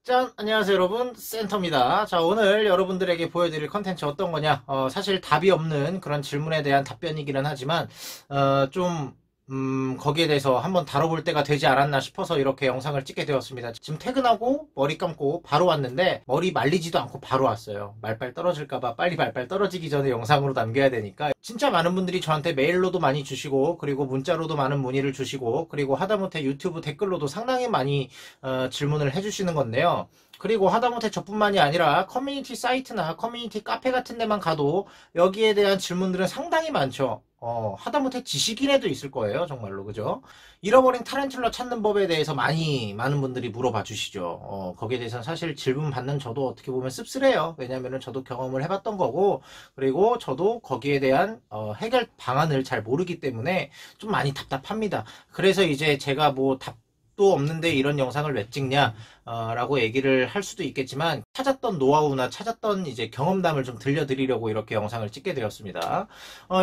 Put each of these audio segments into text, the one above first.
짠! 안녕하세요 여러분, 센터입니다. 자, 오늘 여러분들에게 보여드릴 컨텐츠 어떤 거냐. 사실 답이 없는 그런 질문에 대한 답변이기는 하지만 좀 거기에 대해서 한번 다뤄볼 때가 되지 않았나 싶어서 이렇게 영상을 찍게 되었습니다. 지금 퇴근하고 머리 감고 바로 왔는데 머리 말리지도 않고 바로 왔어요. 말빨 떨어질까봐 빨리 말빨 떨어지기 전에 영상으로 남겨야 되니까. 진짜 많은 분들이 저한테 메일로도 많이 주시고, 그리고 문자로도 많은 문의를 주시고, 그리고 하다못해 유튜브 댓글로도 상당히 많이 질문을 해주시는 건데요. 그리고 하다못해 저뿐만이 아니라 커뮤니티 사이트나 커뮤니티 카페 같은 데만 가도 여기에 대한 질문들은 상당히 많죠. 하다못해 지식인에도 있을 거예요. 정말로. 그죠? 잃어버린 타란툴라 찾는 법에 대해서 많은 분들이 물어봐 주시죠. 거기에 대해서는 사실 질문 받는 저도 어떻게 보면 씁쓸해요. 왜냐면은 저도 경험을 해봤던 거고, 그리고 저도 거기에 대한 해결 방안을 잘 모르기 때문에 좀 많이 답답합니다. 그래서 이제 제가 뭐 답도 없는데 이런 영상을 왜 찍냐 라고 얘기를 할 수도 있겠지만, 찾았던 노하우나 찾았던 이제 경험담을 좀 들려드리려고 이렇게 영상을 찍게 되었습니다.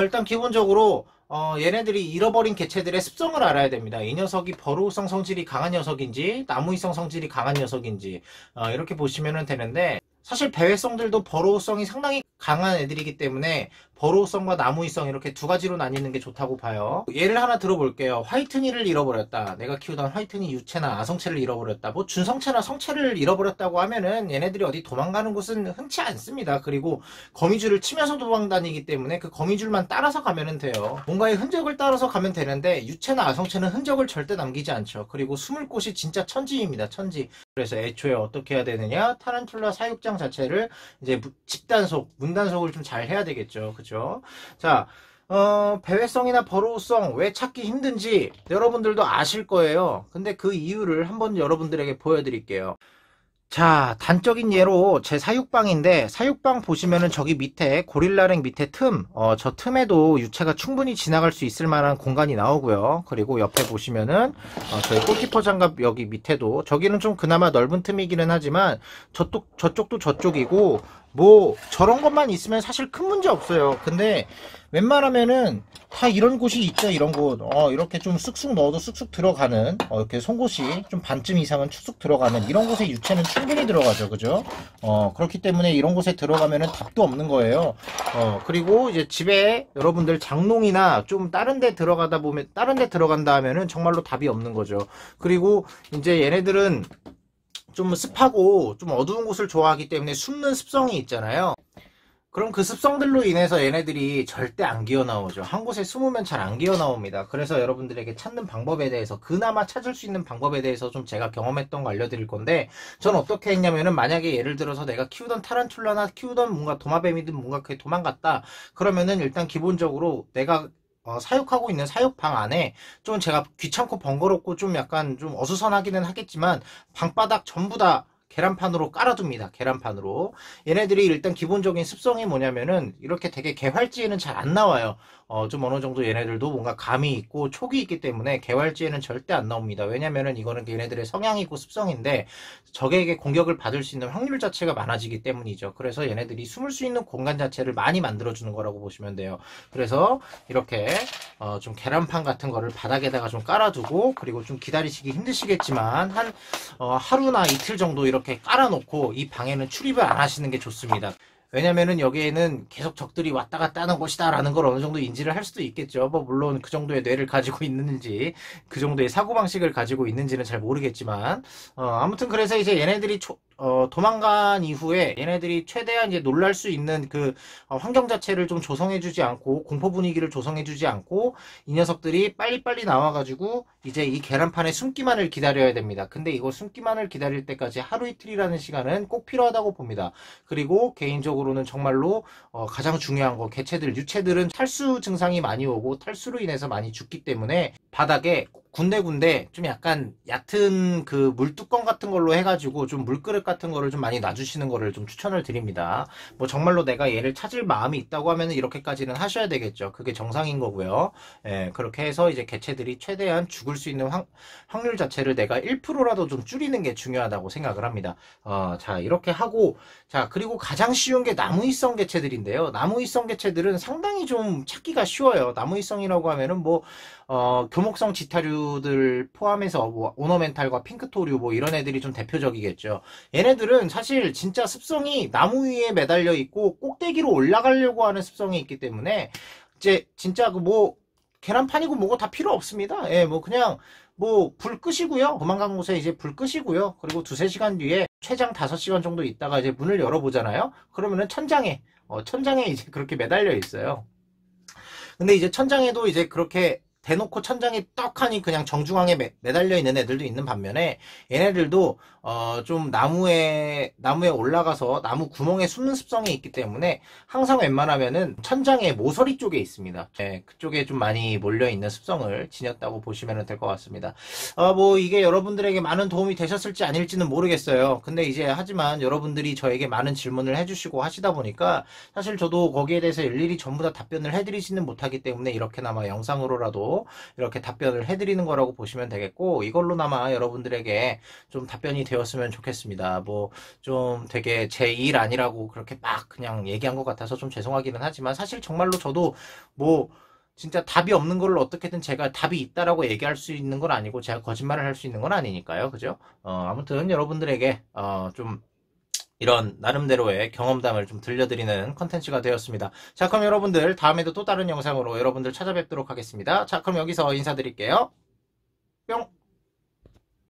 일단 기본적으로 얘네들이 잃어버린 개체들의 습성을 알아야 됩니다. 이 녀석이 버로우성 성질이 강한 녀석인지 나무위성 성질이 강한 녀석인지 이렇게 보시면 되는데, 사실 배회성들도 버로우성이 상당히 강한 애들이기 때문에 버로우성과 나무위성 이렇게 두 가지로 나뉘는 게 좋다고 봐요. 예를 하나 들어볼게요. 화이트니를 잃어버렸다. 내가 키우던 화이트니 유체나 아성체를 잃어버렸다. 뭐 준성체나 성체를 잃어버렸다고 하면은 얘네들이 어디 도망가는 곳은 흔치 않습니다. 그리고 거미줄을 치면서 도망다니기 때문에 그 거미줄만 따라서 가면 돼요. 뭔가의 흔적을 따라서 가면 되는데, 유체나 아성체는 흔적을 절대 남기지 않죠. 그리고 숨을 곳이 진짜 천지입니다. 천지. 그래서 애초에 어떻게 해야 되느냐? 타란툴라 사육장 자체를 이제 집단속, 문단속을 좀 잘 해야 되겠죠. 그죠? 자, 배회성이나 버로우성 왜 찾기 힘든지 여러분들도 아실 거예요. 근데 그 이유를 한번 여러분들에게 보여드릴게요. 자, 단적인 예로 제 사육방인데, 사육방 보시면은 저기 밑에 고릴라랭 밑에 저 틈에도 유체가 충분히 지나갈 수 있을 만한 공간이 나오고요. 그리고 옆에 보시면은 저희 골키퍼 장갑 여기 밑에도, 저기는 좀 그나마 넓은 틈이기는 하지만 저쪽도 저쪽이고, 뭐 저런 것만 있으면 사실 큰 문제 없어요. 근데 웬만하면은 다 이런 곳이 있죠. 이런 곳. 이렇게 좀 쑥쑥 넣어도 쑥쑥 들어가는, 이렇게 송곳이 좀 반쯤 이상은 쑥쑥 들어가는 이런 곳에 유체는 충분히 들어가죠. 그죠? 그렇기 때문에 이런 곳에 들어가면은 답도 없는 거예요. 그리고 이제 집에 여러분들 장롱이나 좀 다른 데 들어간다 하면은 정말로 답이 없는 거죠. 그리고 이제 얘네들은 좀 습하고 좀 어두운 곳을 좋아하기 때문에 숨는 습성이 있잖아요. 그럼 그 습성들로 인해서 얘네들이 절대 안 기어 나오죠. 한 곳에 숨으면 잘 안 기어 나옵니다. 그래서 여러분들에게 찾는 방법에 대해서, 그나마 찾을 수 있는 방법에 대해서 좀 제가 경험했던 거 알려드릴 건데, 전 어떻게 했냐면은, 만약에 예를 들어서 내가 키우던 타란툴라나 키우던 뭔가 도마뱀이든 뭔가 그게 도망갔다 그러면은, 일단 기본적으로 내가 사육하고 있는 사육방 안에 좀 제가 귀찮고 번거롭고 좀 약간 좀 어수선하기는 하겠지만 방바닥 전부 다 계란판으로 깔아둡니다. 계란판으로. 얘네들이 일단 기본적인 습성이 뭐냐면은 이렇게 되게 개활지에는 잘 안 나와요. 좀 어느 정도 얘네들도 뭔가 감이 있고 촉이 있기 때문에 개활지에는 절대 안 나옵니다. 왜냐면은 이거는 얘네들의 성향이고 습성인데, 적에게 공격을 받을 수 있는 확률 자체가 많아지기 때문이죠. 그래서 얘네들이 숨을 수 있는 공간 자체를 많이 만들어주는 거라고 보시면 돼요. 그래서 이렇게 좀 계란판 같은 거를 바닥에다가 좀 깔아두고, 그리고 좀 기다리시기 힘드시겠지만 하루나 이틀 정도 이렇게 깔아놓고 이 방에는 출입을 안 하시는 게 좋습니다. 왜냐면은 여기에는 계속 적들이 왔다 갔다 하는 곳이다 라는 걸 어느 정도 인지를 할 수도 있겠죠. 뭐 물론 그 정도의 뇌를 가지고 있는지, 그 정도의 사고방식을 가지고 있는지는 잘 모르겠지만, 아무튼 그래서 이제 얘네들이 도망간 이후에 얘네들이 최대한 이제 놀랄 수 있는 그 환경 자체를 좀 조성해주지 않고, 공포 분위기를 조성해주지 않고, 이 녀석들이 빨리빨리 나와가지고 이제 이 계란판에 숨기만을 기다려야 됩니다. 근데 이거 숨기만을 기다릴 때까지 하루 이틀이라는 시간은 꼭 필요하다고 봅니다. 그리고 개인적으로는 정말로 가장 중요한 거, 유체들은 탈수 증상이 많이 오고 탈수로 인해서 많이 죽기 때문에 바닥에 군데군데 좀 약간 얕은 그 물뚜껑 같은 걸로 해가지고 좀 물그릇 같은 거를 좀 많이 놔주시는 거를 좀 추천을 드립니다. 뭐 정말로 내가 얘를 찾을 마음이 있다고 하면 이렇게까지는 하셔야 되겠죠. 그게 정상인 거고요. 예, 그렇게 해서 이제 개체들이 최대한 죽을 수 있는 확률 자체를 내가 1%라도 좀 줄이는 게 중요하다고 생각을 합니다. 자, 이렇게 하고, 자, 그리고 가장 쉬운 게 나무위성 개체들인데요. 나무위성 개체들은 상당히 좀 찾기가 쉬워요. 나무위성이라고 하면은 뭐 교목성 지타류 선수들 포함해서 뭐 오너멘탈과 핑크토류 뭐 이런 애들이 좀 대표적이겠죠. 얘네들은 사실 진짜 습성이 나무 위에 매달려 있고 꼭대기로 올라가려고 하는 습성이 있기 때문에 이제 진짜 그 뭐 계란판이고 뭐고 다 필요 없습니다. 예, 뭐 그냥 뭐 불 끄시고요. 도망간 곳에 이제 불 끄시고요. 그리고 두세 시간 뒤에 최장 5시간 정도 있다가 이제 문을 열어보잖아요. 그러면은 천장에 이제 그렇게 매달려 있어요. 근데 이제 천장에도 이제 그렇게 대놓고 천장에 떡하니 그냥 정중앙에 매달려 있는 애들도 있는 반면에 얘네들도 좀 나무에 올라가서 나무 구멍에 숨는 습성이 있기 때문에 항상 웬만하면은 천장의 모서리 쪽에 있습니다. 네, 그쪽에 좀 많이 몰려 있는 습성을 지녔다고 보시면 될 것 같습니다. 뭐 이게 여러분들에게 많은 도움이 되셨을지 아닐지는 모르겠어요. 근데 이제 하지만 여러분들이 저에게 많은 질문을 해주시고 하시다 보니까 사실 저도 거기에 대해서 일일이 전부 다 답변을 해드리지는 못하기 때문에 이렇게나마 영상으로라도 이렇게 답변을 해드리는 거라고 보시면 되겠고, 이걸로나마 여러분들에게 좀 답변이 되었으면 좋겠습니다. 뭐 좀 되게 제 일 아니라고 그렇게 막 그냥 얘기한 것 같아서 좀 죄송하기는 하지만 사실 정말로 저도 뭐 진짜 답이 없는 거를 어떻게든 제가 답이 있다라고 얘기할 수 있는 건 아니고 제가 거짓말을 할 수 있는 건 아니니까요. 그죠? 아무튼 여러분들에게 좀 이런 나름대로의 경험담을 좀 들려드리는 컨텐츠가 되었습니다. 자, 그럼 여러분들 다음에도 또 다른 영상으로 여러분들 찾아뵙도록 하겠습니다. 자, 그럼 여기서 인사드릴게요. 뿅!